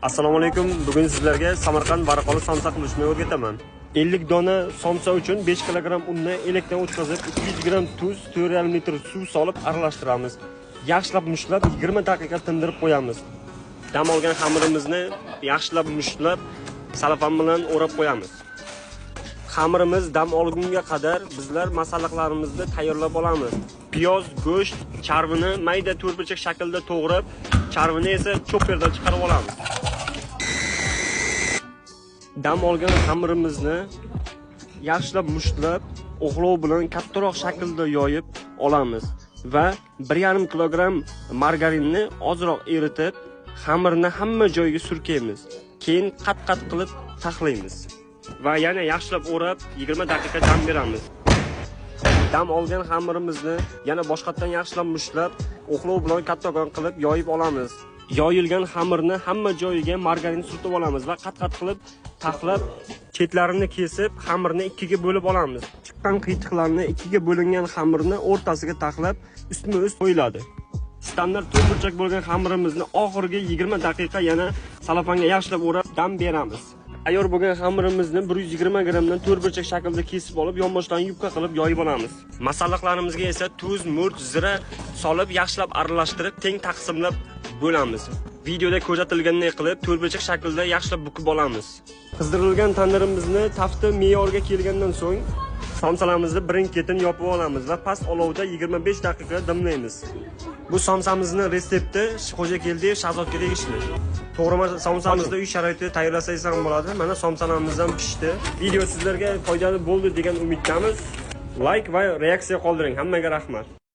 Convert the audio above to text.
Assalomu alaykum. Bugun sizlarga Samarqand varaqoli somsa qilishni o'rgataman. 50 dona somsa uchun 5 kg unni elakdan o'tkazib, 200 g tuz, 4,5 litr suv solib aralashtiramiz. Yaxshilab mushlab 20 daqiqa tindirib qo'yamiz. Dam olgan xamirimizni yaxshilab mushlab, salafan bilan o'rab qo'yamiz. Xamirimiz dam olgunga qadar bizlar masalliqlarimizni tayyorlab olamiz. Piyoz, go'sht, charvini mayda to'rtburchak shaklda to'g'rab, charvini esa chopperdan chiqarib olamiz. Dam olgan xamirimizni yaxshilab mushlab, o'g'lov bilan kattaroq shaklda yoyib olamiz va 1,5 kg margarinni ozroq eritib, xamirni hamma joyiga surkaymiz. Keyin qat-qat qilib taxlaymiz va yana yaxshilab o'rab 20 daqiqa dam beramiz. Dam olgan xamirimizni yana boshqatdan yaxshilab mushlab, o'g'lov bilan kattakon qilib yoyib olamiz. Yoyilgan xamirni hamma joyiga margarin surtib olamiz va qat-qat qilib taxlab, chetlarini kesib, xamirni ikkiga bo'lib olamiz. Chiqqan qiytiqlarni ikkiga bo'lingan xamirni o'rtasiga taxlab, ustma-ust qo'yiladi. Standart to'rtburchak bo'lgan xamirimizni oxirgi 20 daqiqa yana salafanga yaxshilab o'rab dam beramiz. Tayyor bo'lgan xamirimizni 120 g dan to'rtburchak shaklda kesib olib, yonboshdan yubka qilib yoyib olamiz. Masalliqlarimizga esa tuz, murch, zira solib yaxshilab aralashtirib, teng taqsimlab bo'lamiz. Videoda ko'rsatilganday qilib, to'rtburchak shaklda yaxshilab bukib olamiz. Qizdirilgan tandirimizni tafti me'yorga kelgandan so'ng somsalarimizni birin-ketin yopib olamiz va past olovda 25 daqiqa dimlaymiz. Bu somsamizni retsepti Xo'ja Keldiyev Shahzodga tegishli. To'g'ri somsamizni uy sharoitida tayyorlasangiz ham bo'ladi. Mana somsalarimiz ham pishdi. Video sizlarga foydali bo'ldi degan umiddamiz. Like va reaksiya qoldiring. Hammaga rahmat.